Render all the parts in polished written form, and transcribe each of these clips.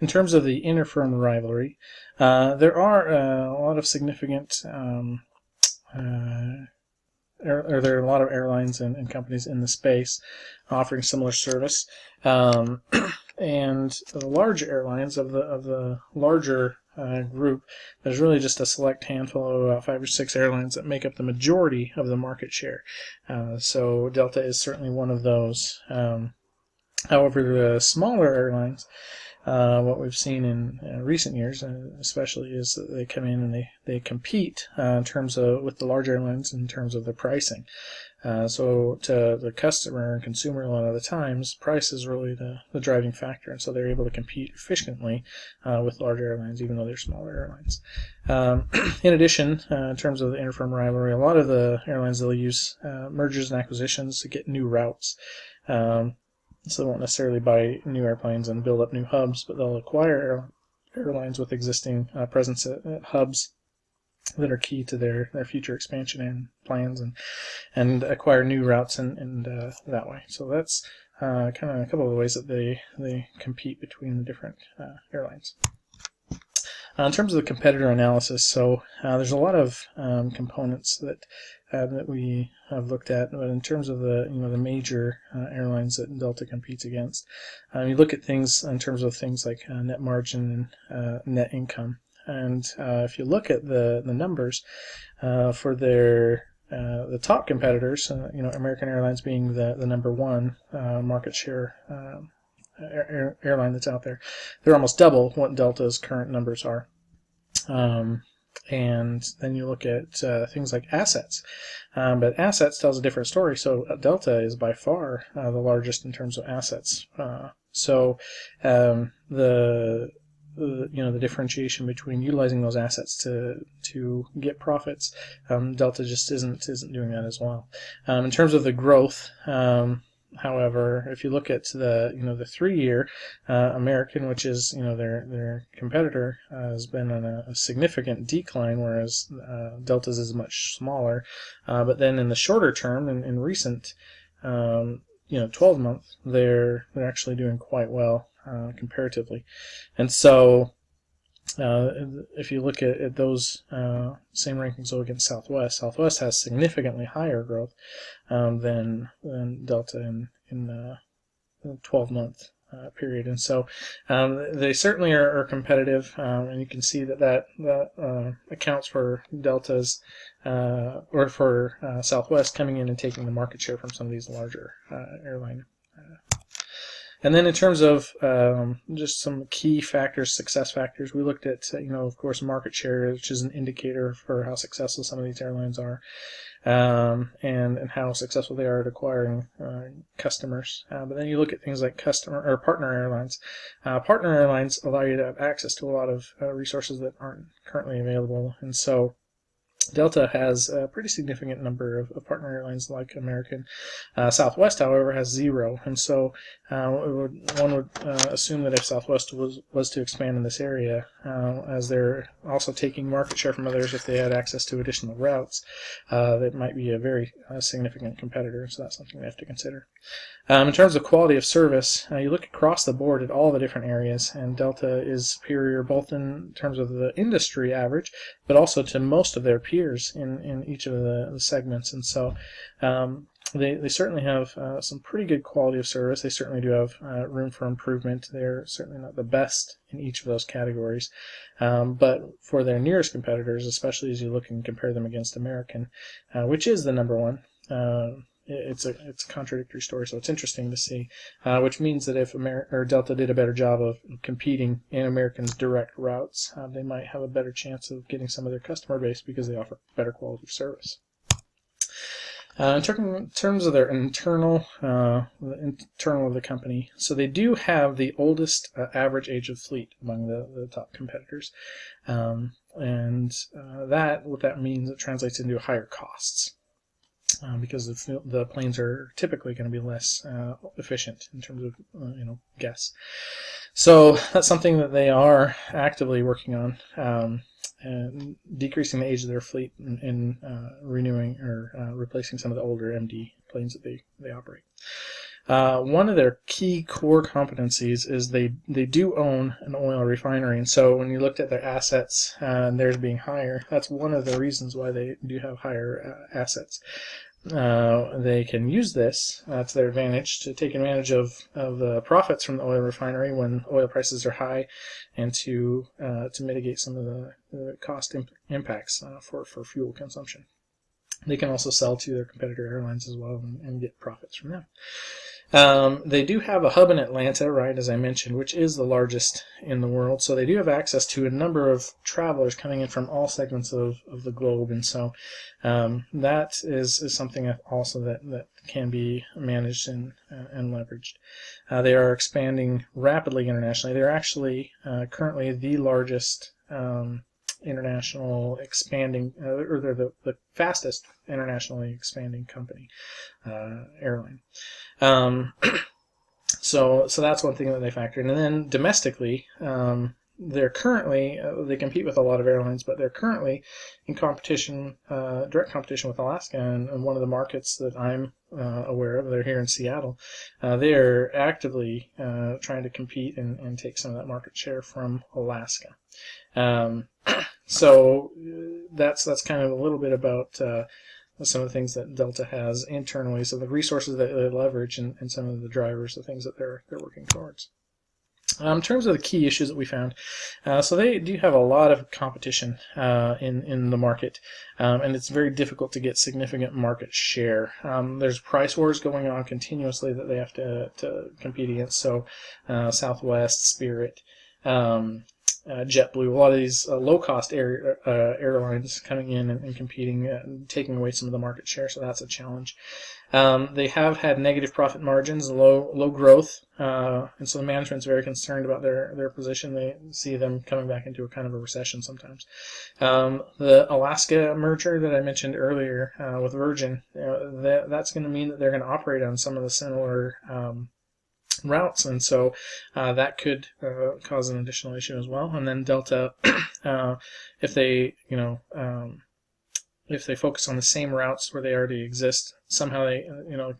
in terms of the inter-firm rivalry, there are a lot of significant there are a lot of airlines and companies in the space offering similar service, and the large airlines of the larger group, there's really just a select handful of about 5 or 6 airlines that make up the majority of the market share. So Delta is certainly one of those. However, the smaller airlines, what we've seen in recent years, especially, is that they come in and they compete in terms of with the large airlines in terms of the pricing. So to the customer and consumer, a lot of the times, price is really the driving factor, and so they're able to compete efficiently with large airlines, even though they're smaller airlines. In addition, in terms of the inter-firm rivalry, a lot of the airlines, they'll use mergers and acquisitions to get new routes. So they won't necessarily buy new airplanes and build up new hubs, but they'll acquire airlines with existing presence at hubs that are key to their future expansion and plans, and acquire new routes and that way. So that's kind of a couple of the ways that they compete between the different airlines. In terms of the competitor analysis, so there's a lot of components that we have looked at, but in terms of the major airlines that Delta competes against, you look at things in terms of things like net margin and net income, and if you look at the numbers for their the top competitors, American Airlines being the number one market share airline that's out there, they're almost double what Delta's current numbers are. And then you look at things like assets, but assets tells a different story. So Delta is by far the largest in terms of assets. So the differentiation between utilizing those assets to get profits, Delta just isn't doing that as well. In terms of the growth, however, if you look at the 3-year, American, which is their competitor, has been on a significant decline, whereas Delta's is much smaller. But then in the shorter term, in recent 12-month, they're actually doing quite well comparatively, and so. If you look at those same rankings against Southwest has significantly higher growth than Delta in the 12-month period, and so they certainly are competitive, and you can see that accounts for Delta's or for Southwest coming in and taking the market share from some of these larger airline. And then in terms of just some key factors, success factors, we looked at, of course, market share, which is an indicator for how successful some of these airlines are, and how successful they are at acquiring customers. But then you look at things like customer or partner airlines. Partner airlines allow you to have access to a lot of resources that aren't currently available, and so Delta has a pretty significant number of partner airlines like American. Southwest, however, has 0, and so one would assume that if Southwest was to expand in this area, as they're also taking market share from others, if they had access to additional routes, that might be a very significant competitor, so that's something we have to consider. In terms of quality of service, you look across the board at all the different areas, and Delta is superior both in terms of the industry average, but also to most of their peers in each of the segments. And so they certainly have some pretty good quality of service. They certainly do have room for improvement. They're certainly not the best in each of those categories. But for their nearest competitors, especially as you look and compare them against American, which is the number one, it's a contradictory story, so it's interesting to see, which means that if Delta did a better job of competing in American's direct routes, they might have a better chance of getting some of their customer base because they offer better quality of service. In terms of their internal of the company, so they do have the oldest average age of fleet among the top competitors, and what that means, it translates into higher costs. Because the planes are typically going to be less efficient in terms of gas. So that's something that they are actively working on, and decreasing the age of their fleet and renewing or replacing some of the older MD planes that they operate. One of their key core competencies is they do own an oil refinery, and so when you looked at their assets and theirs being higher, that's one of the reasons why they do have higher assets. They can use this to their advantage to take advantage of the profits from the oil refinery when oil prices are high, and to mitigate some of the cost impacts for fuel consumption. They can also sell to their competitor airlines as well and get profits from them. They do have a hub in Atlanta, right, as I mentioned, which is the largest in the world. So they do have access to a number of travelers coming in from all segments of the globe. And so that is something also that can be managed and leveraged. They are expanding rapidly internationally. They're actually currently the largest international expanding, or they're the fastest internationally expanding company, airline. So that's one thing that they factor in. And then domestically, they're currently, they compete with a lot of airlines, but they're currently in competition, direct competition with Alaska. And one of the markets that I'm aware of, they're here in Seattle, they're actively trying to compete and take some of that market share from Alaska. So that's kind of a little bit about some of the things that Delta has internally, so the resources that they leverage and some of the drivers, the things that they're working towards. In terms of the key issues that we found, so they do have a lot of competition in the market, and it's very difficult to get significant market share. There's price wars going on continuously that they have to compete against, so Southwest, Spirit, JetBlue, a lot of these low-cost airlines coming in and competing, taking away some of the market share, so that's a challenge. They have had negative profit margins, low growth, and so the management's very concerned about their position. They see them coming back into a kind of a recession sometimes. The Alaska merger that I mentioned earlier with Virgin, that's going to mean that they're going to operate on some of the similar routes, and so that could cause an additional issue as well. And then Delta, if they focus on the same routes where they already exist, somehow they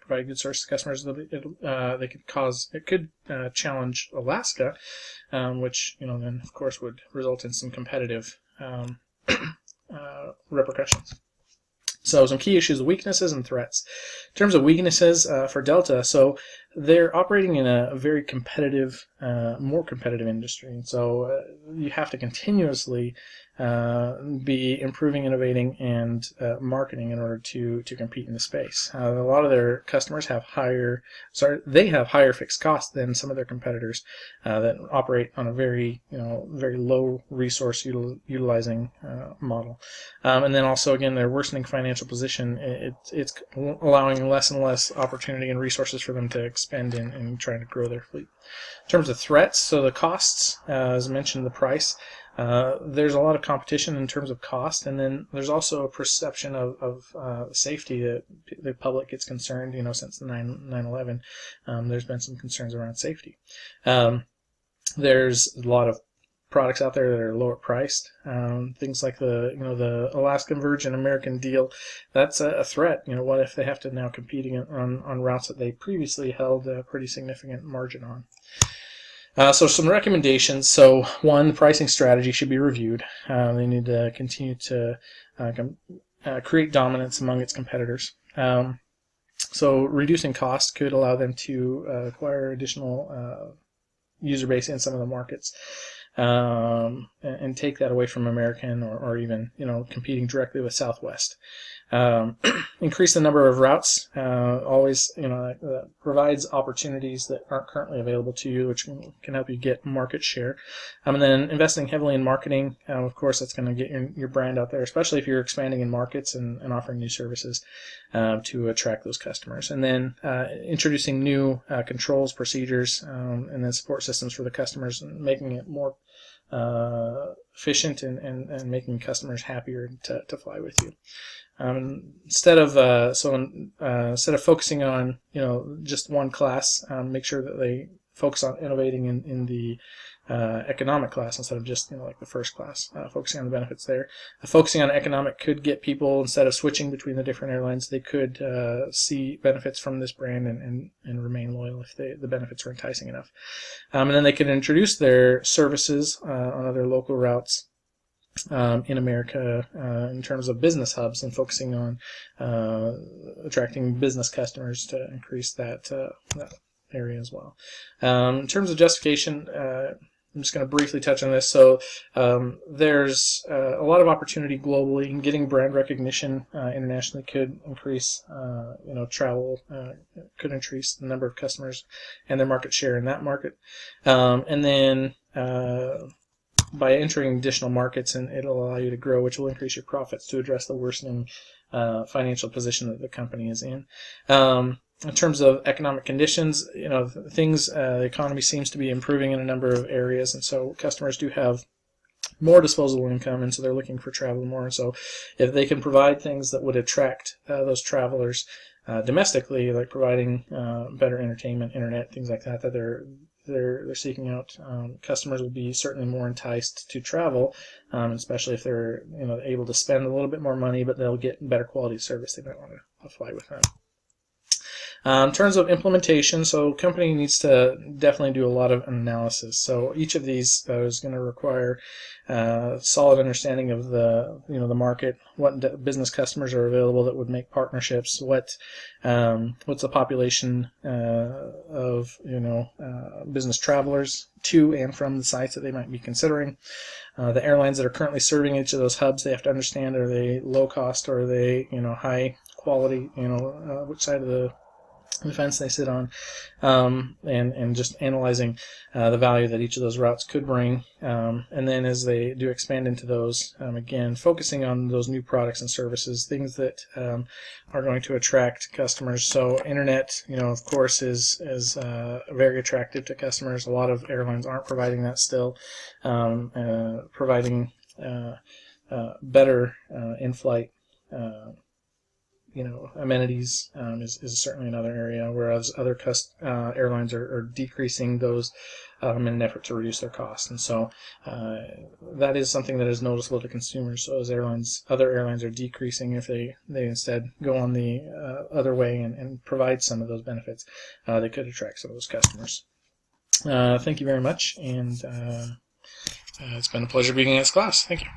provide good service to customers, it could challenge Alaska, which then of course would result in some competitive repercussions. So some key issues, weaknesses and threats. In terms of weaknesses for Delta, so they're operating in a very competitive, more competitive industry. And so you have to continuously be improving, innovating, and marketing in order to compete in the space. A lot of their customers have higher fixed costs than some of their competitors that operate on a very low resource utilizing model. And then also, again, their worsening financial position, it's allowing less and less opportunity and resources for them to expend in trying to grow their fleet. In terms of threats, so the costs, as mentioned, the price, there's a lot of competition in terms of cost, and then there's also a perception of safety that the public gets concerned. Since the 9/11, there's been some concerns around safety. There's a lot of products out there that are lower priced. Things like the Alaskan Virgin American deal, that's a threat. What if they have to now compete on routes that they previously held a pretty significant margin on? So some recommendations. So one, the pricing strategy should be reviewed. They need to continue to create dominance among its competitors. So reducing cost could allow them to acquire additional user base in some of the markets. And take that away from American or even competing directly with Southwest. Increase the number of routes. Always provides opportunities that aren't currently available to you, which can help you get market share. And then investing heavily in marketing. Of course, that's going to get your brand out there, especially if you're expanding in markets and offering new services to attract those customers. And then introducing new controls, procedures, and then support systems for the customers, and making it more efficient and making customers happier to fly with you. Instead of focusing on just one class, make sure that they focus on innovating in the economic class instead of just like the first class, focusing on the benefits there. Focusing on economic could get people, instead of switching between the different airlines, they could see benefits from this brand and remain loyal if the benefits are enticing enough. And then they could introduce their services on other local routes in America in terms of business hubs, and focusing on attracting business customers to increase that area as well. In terms of justification, I'm just going to briefly touch on this. So there's a lot of opportunity globally. Getting brand recognition internationally could increase, travel, could increase the number of customers and their market share in that market. And then by entering additional markets, and it'll allow you to grow, which will increase your profits to address the worsening financial position that the company is in. In terms of economic conditions, the economy seems to be improving in a number of areas, and so customers do have more disposable income, and so they're looking for travel more. And so if they can provide things that would attract those travelers domestically, like providing better entertainment, internet, things like that, that they're seeking out, customers will be certainly more enticed to travel, especially if they're able to spend a little bit more money, but they'll get better quality service. They might want to fly with them. In terms of implementation, so company needs to definitely do a lot of analysis. So each of these is going to require solid understanding of the market, what business customers are available that would make partnerships, what's the population of business travelers to and from the sites that they might be considering. The airlines that are currently serving each of those hubs, they have to understand, are they low cost, or are they high quality, which side of the fence they sit on, and just analyzing the value that each of those routes could bring. And then as they do expand into those, again, focusing on those new products and services, things that are going to attract customers. So internet, of course, is very attractive to customers. A lot of airlines aren't providing that still. Providing better in-flight amenities is certainly another area, whereas other airlines are decreasing those in an effort to reduce their costs. And so that is something that is noticeable to consumers. So as other airlines are decreasing, if they instead go on the other way and provide some of those benefits, they could attract some of those customers. Thank you very much, and it's been a pleasure being in this class. Thank you.